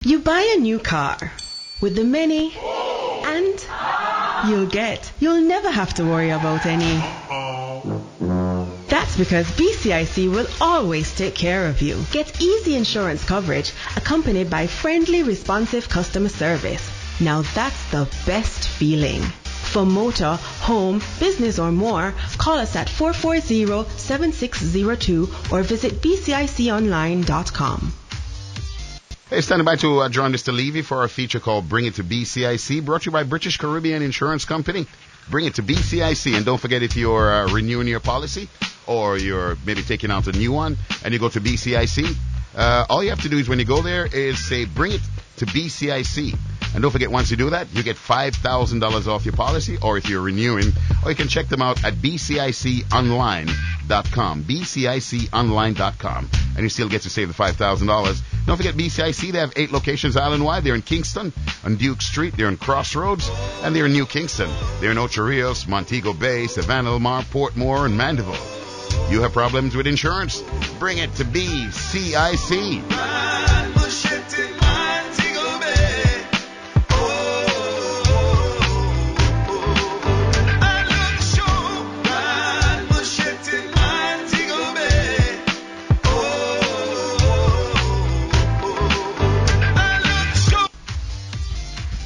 You buy a new car with the many and you'll get. You'll never have to worry about any. That's because BCIC will always take care of you. Get easy insurance coverage accompanied by friendly, responsive customer service. Now that's the best feeling. For motor, home, business or more, call us at 440-7602 or visit bciconline.com. Hey, standing by to join Mr. Levy for our feature called Bring It To BCIC, brought to you by British Caribbean Insurance Company. Bring It To BCIC, and don't forget if you're renewing your policy or you're maybe taking out a new one and you go to BCIC, all you have to do is when you go there is say Bring It To BCIC. And don't forget, once you do that, you get $5,000 off your policy, or if you're renewing, or you can check them out at bciconline.com, bciconline.com, and you still get to save the $5,000. Don't forget BCIC, they have 8 locations island-wide. They're in Kingston, on Duke Street, they're in Crossroads, and they're in New Kingston. They're in Ocho Rios, Montego Bay, Savannah, Lamar, Portmore, and Mandeville. You have problems with insurance? Bring it to BCIC.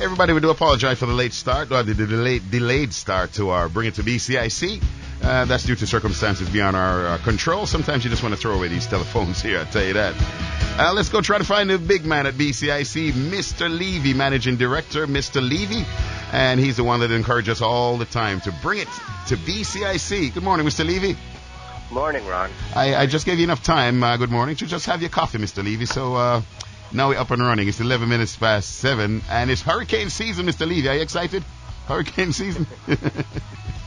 Everybody, we do apologize for the late start, or the delayed start to our Bring It To BCIC. That's due to circumstances beyond our control. Sometimes you just want to throw away these telephones here, I'll tell you that. Let's go try to find the big man at BCIC, Mr. Levy, Managing Director, Mr. Levy. And he's the one that encourages us all the time to bring it to BCIC. Good morning, Mr. Levy. Morning, Ron. I just gave you enough time, good morning, to just have your coffee, Mr. Levy. So, now we're up and running. It's 11 minutes past 7, and it's hurricane season, Mr. Levy. Are you excited? Hurricane season?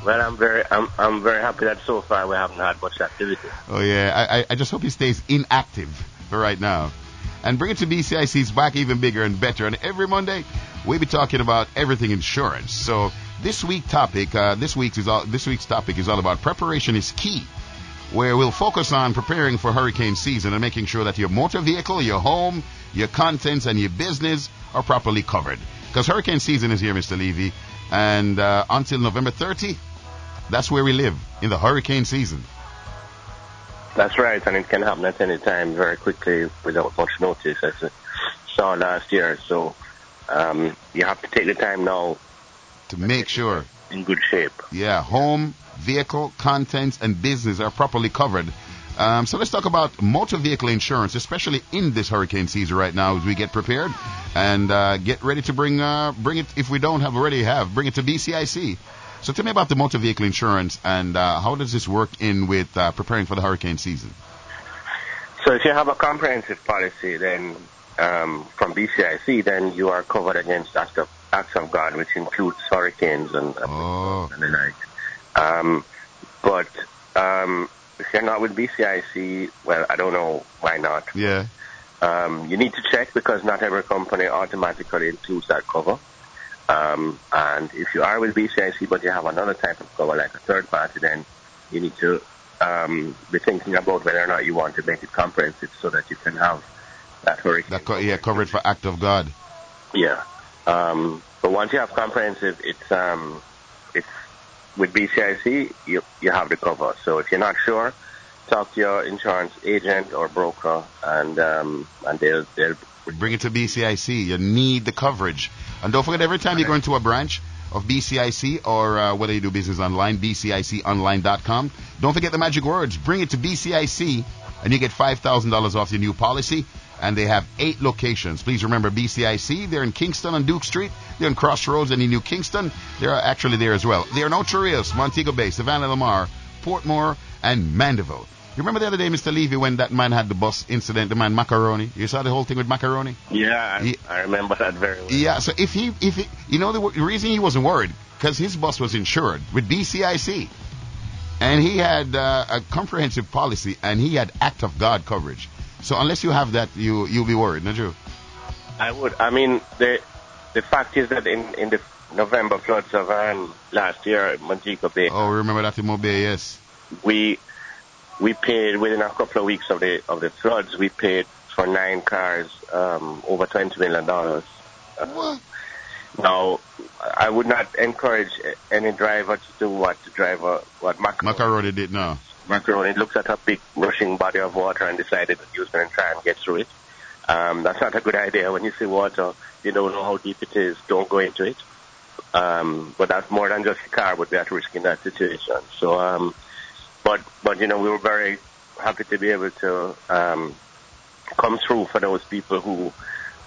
Well, I'm very happy that so far we haven't had much activity. Oh, yeah. I just hope he stays inactive for right now. And Bring It To BCIC is back even bigger and better. And every Monday, we'll be talking about everything insurance. So this week's topic is all about preparation is key, where we'll focus on preparing for hurricane season and making sure that your motor vehicle, your home, your contents, and your business are properly covered. Because hurricane season is here, Mr. Levy, and until November 30, that's where we live, in the hurricane season. That's right, and it can happen at any time very quickly without much notice, as we saw last year. So you have to take the time now to make sure in good shape. Yeah, home, vehicle, contents, and business are properly covered. So let's talk about motor vehicle insurance, especially in this hurricane season right now, as we get prepared and get ready to bring it, if we don't already have, bring it to BCIC. So tell me about the motor vehicle insurance and how does this work in with preparing for the hurricane season? So if you have a comprehensive policy, then from BCIC, then you are covered against acts of God, which includes hurricanes and the like. But if you're not with BCIC, well, I don't know why not. Yeah. You need to check because not every company automatically includes that cover. And if you are with BCIC but you have another type of cover like a third party, then you need to be thinking about whether or not you want to make it comprehensive so that you can have that hurricane. Covered for act of God. Yeah. But once you have comprehensive, it's with BCIC, you have the cover. So if you're not sure, talk to your insurance agent or broker, and they'll bring it to BCIC. You need the coverage. And don't forget, every time you go into a branch of BCIC or whether you do business online, bciconline.com, don't forget the magic words. Bring it to BCIC, and you get $5,000 off your new policy. And they have 8 locations. Please remember BCIC. They're in Kingston on Duke Street. They're in Crossroads and in New Kingston. They're actually there as well. They're in Ocho Rios, Montego Bay, Savannah, Lamar, Portmore, and Mandeville. You remember the other day, Mr. Levy, when that man had the bus incident, the man Macaroni? You saw the whole thing with Macaroni? Yeah, I remember that very well. Yeah, so if he you know, the reason he wasn't worried, because his bus was insured with BCIC. And he had a comprehensive policy, and he had Act of God coverage. So unless you have that, you'll be worried, not true? I would. I mean, the fact is that in the November floods of last year at Montego Bay. Oh, remember that in Mobay, yes. We paid within a couple of weeks of the floods. We paid for 9 cars, over $20 million. What? Now, I would not encourage any driver to do what Macaroni did now. Macaroni looks at a big rushing body of water and decided that he was going to try and get through it. That's not a good idea. When you see water, you don't know how deep it is. Don't go into it. But that's more than just a car would be at risk in that situation. So, but we were very happy to be able to come through for those people who,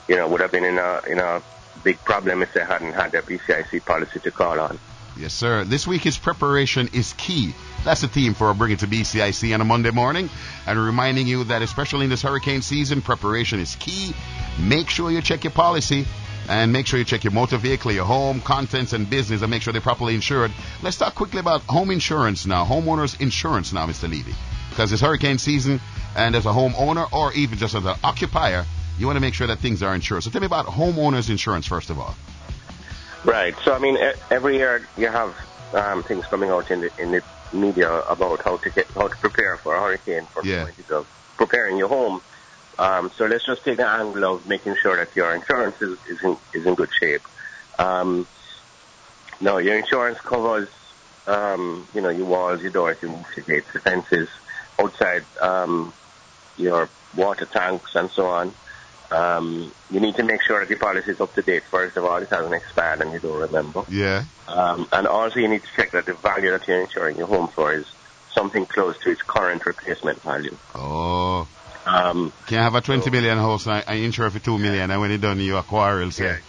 would have been in a big problem if they hadn't had their BCIC policy to call on. Yes, sir. This week is preparation is key. That's the theme for Bring It To BCIC on a Monday morning. And reminding you that especially in this hurricane season, preparation is key. Make sure you check your policy and make sure you check your motor vehicle, your home, contents, and business, and make sure they're properly insured. Let's talk quickly about home insurance now, homeowners insurance now, Mr. Levy. Because it's hurricane season, and as a homeowner or even just as an occupier, you want to make sure that things are insured. So tell me about homeowners insurance, first of all. Right. So, every year you have things coming out in the media about how to prepare for a hurricane from the point of preparing your home. So let's just take the angle of making sure that your insurance is in good shape. Now, your insurance covers, your walls, your doors, your roof, your gates, your fences, outside, your water tanks, and so on. You need to make sure that your policy is up to date. First of all, it hasn't expired and you don't remember. Yeah. And also you need to check that the value that you're insuring your home for is something close to its current replacement value. Oh. Can't have a 20 million house and insure for 2 million, and when it's done, you acquire it. Yeah.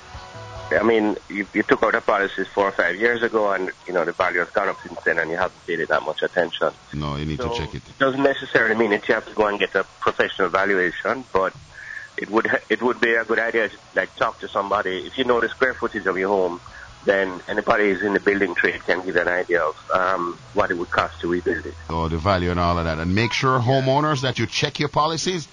You took out a policy 4 or 5 years ago, and the value has gone up since then, and you haven't paid it that much attention. No, you need to check it. It doesn't necessarily mean that you have to go and get a professional valuation, but it would be a good idea to talk to somebody. If you know the square footage of your home, then anybody who's in the building trade can give you an idea of what it would cost to rebuild it. Oh, the value and all of that. And make sure, homeowners, that you check your policies,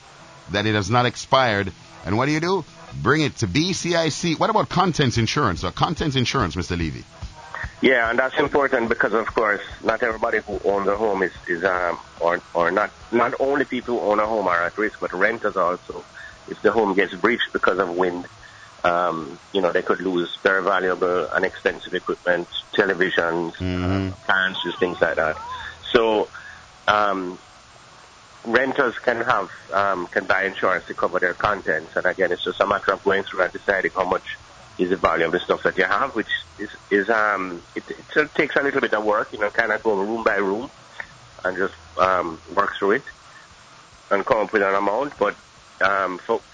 that it has not expired. And what do? Bring it to BCIC. What about contents insurance? Contents insurance, Mr. Levy? Yeah, and that's important because, of course, not everybody who owns a home is or not only people who own a home are at risk, but renters also. If the home gets breached because of wind, they could lose very valuable and expensive equipment, televisions, appliances, things like that. So, renters can buy insurance to cover their contents, and again, it's just a matter of going through and deciding how much is the value of the stuff that you have, which it takes a little bit of work, kind of go room by room and just work through it and come up with an amount, but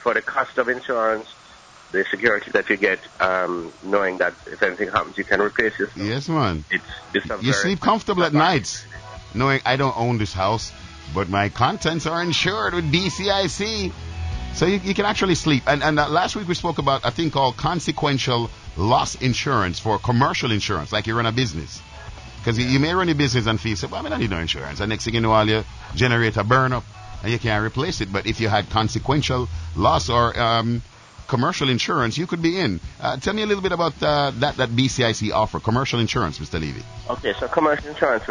for the cost of insurance, the security that you get, knowing that if anything happens, you can replace your stuff. Yes, man. You sleep comfortable at nights, knowing I don't own this house, but my contents are insured with BCIC. So you can actually sleep. And last week we spoke about a thing called consequential loss insurance for commercial insurance, like you run a business. Because you may run your business and feel, well, I need no insurance. And next thing you know, you generate a burn-up and you can't replace it. But if you had consequential loss or commercial insurance, you could be in. Tell me a little bit about that BCIC offer, commercial insurance, Mr. Levy. Okay, so commercial insurance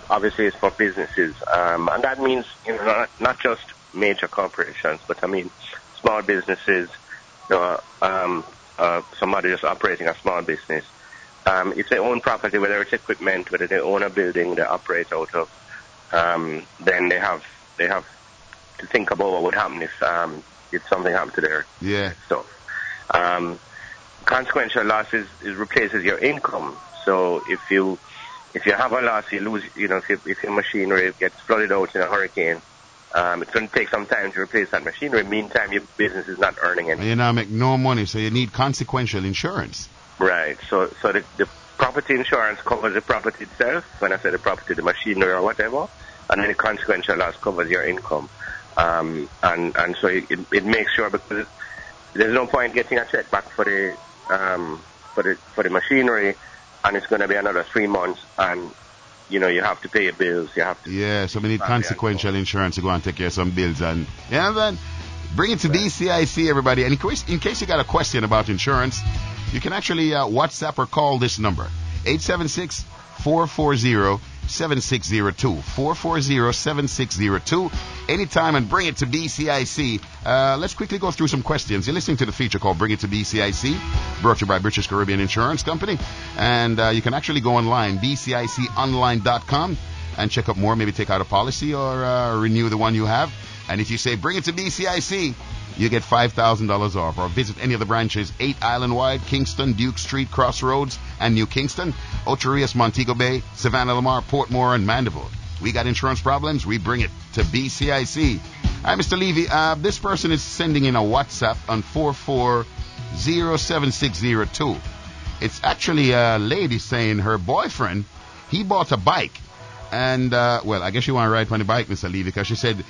obviously is for businesses. And that means not just major corporations, but small businesses, somebody just operating a small business. If they own property, whether it's equipment, whether they own a building they operate out of, then they have to think about what would happen if something happened to their stuff. Consequential losses replaces your income. So if you have a loss, you lose. If your machinery gets flooded out in a hurricane, it's going to take some time to replace that machinery. Meantime, your business is not earning anything. You now make no money, so you need consequential insurance. Right. So the property insurance covers the property itself. When I say the property, the machinery or whatever, and then the consequential loss covers your income. And so it makes sure, because there's no point getting a check back for the machinery, and it's going to be another 3 months, and you have to pay your bills. So we need consequential insurance to go and take care of some bills, and then bring it to BCIC, everybody. And in case you got a question about insurance, you can actually WhatsApp or call this number, 876-440 440-7602. 440-7602. Anytime, and bring it to BCIC. Let's quickly go through some questions. You're listening to the feature called Bring It to BCIC, brought to you by British Caribbean Insurance Company. And you can actually go online, bciconline.com, and check out more, maybe take out a policy or renew the one you have. And if you say bring it to BCIC, you get $5,000 off. Or visit any of the branches, 8 Island-wide, Kingston, Duke Street, Crossroads, and New Kingston, Ocho Rios, Montego Bay, Savannah, Lamar, Portmore, and Mandeville. We got insurance problems, we bring it to BCIC. Hi, Mr. Levy. This person is sending in a WhatsApp on 4407602. It's actually a lady saying her boyfriend, he bought a bike. And, well, I guess you want to ride on the bike, Mr. Levy, because she said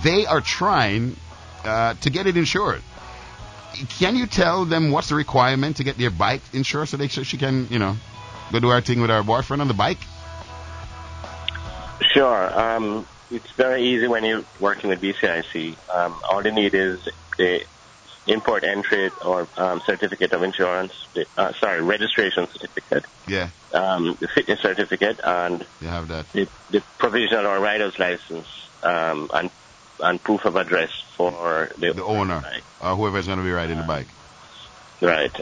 they are trying to get it insured. Can you tell them what's the requirement to get their bike insured so she can, go do our thing with our boyfriend on the bike? Sure. It's very easy when you're working with BCIC. All you need is the import entry or certificate of insurance, registration certificate. Yeah. The fitness certificate, and you have that. The provisional or rider's license, and proof of address for the owner, or whoever's going to be riding the bike. Right.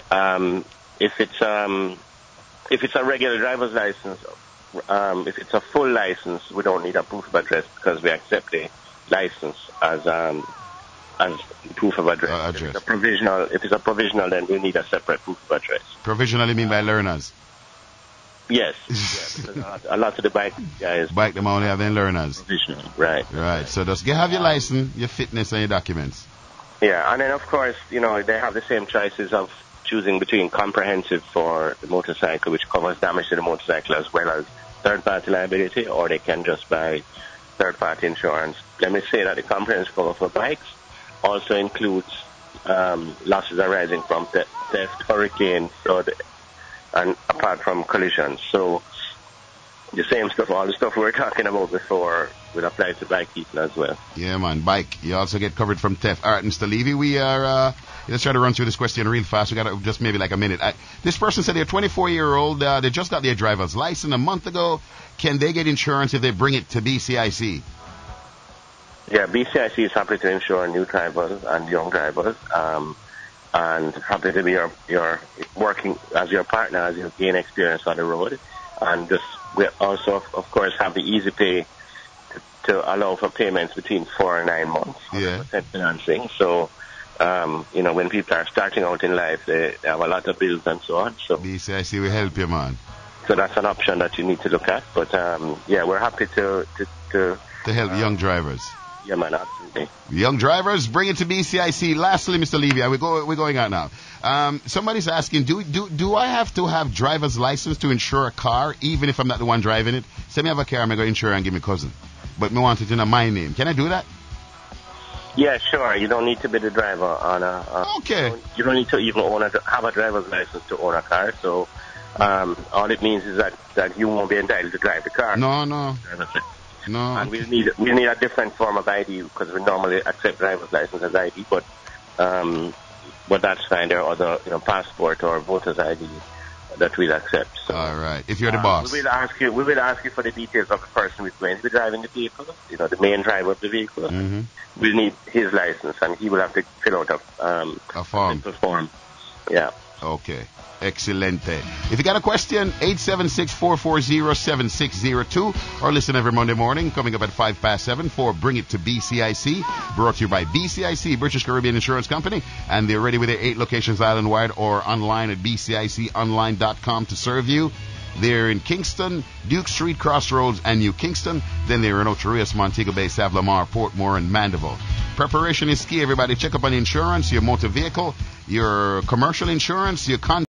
If it's a regular driver's license, if it's a full license, we don't need a proof of address because we accept the license as proof of address. If it's a provisional, then we need a separate proof of address. Provisional, you mean by learners? Yes. Because a lot of the bike guys. Bike them only have their learners. Provisional, right. Right. So just have your license, your fitness, and your documents. Yeah, and then of course, they have the same choices of choosing between comprehensive for the motorcycle, which covers damage to the motorcycle as well as third-party liability, or they can just buy third-party insurance. Let me say that the comprehensive cover for bikes also includes losses arising from theft, hurricane, flood, and apart from collisions. So the same stuff, all the stuff we were talking about before, would apply to bike people as well. Yeah, man, bike. You also get covered from theft. All right, Mr. Levy, we are, let's try to run through this question real fast. We got just maybe like a minute. This person said they're 24-year-old. They just got their driver's license a month ago. Can they get insurance if they bring it to BCIC? Yeah, BCIC is happy to insure new drivers and young drivers. And happy to be your working as your partner as you gain experience on the road. And we also, of course, have the easy pay to allow for payments between 4 and 9 months. Yeah. Financing. So, when people are starting out in life, they have a lot of bills and so on. So BCIC will help you, man. So that's an option that you need to look at. But we're happy to help young drivers. Yeah, man, absolutely. Young drivers, bring it to BCIC. Lastly, Mr. Levy, we're going out now. Somebody's asking, do I have to have driver's license to insure a car, even if I'm not the one driving it? Say me have a car, I'm going to insure and give me cousin. But me want it in my name. Can I do that? Yeah, sure. You don't need to be the driver on a... okay. You don't need to even have a driver's license to own a car. So all it means is that you won't be entitled to drive the car. No. No. And we'll need a different form of ID because we normally accept driver's license as ID, but that's fine. There are other, passport or voter's ID that we'll accept. So, all right. If you're the boss, we will ask you for the details of the person who's going to be driving the vehicle. The main driver of the vehicle. Mm-hmm. We'll need his license, and he will have to fill out a form. Yeah. Okay. Excelente. If you got a question, 876-440-7602, or listen every Monday morning, coming up at 7:05 for Bring It to BCIC, brought to you by BCIC, British Caribbean Insurance Company, and they're ready with their 8 locations island-wide or online at bciconline.com to serve you. They're in Kingston, Duke Street, Crossroads, and New Kingston. Then they're in Ocho Rios, Montego Bay, Savannah, Lamar, Portmore, and Mandeville. Preparation is key, everybody. Check up on insurance, your motor vehicle, your commercial insurance, your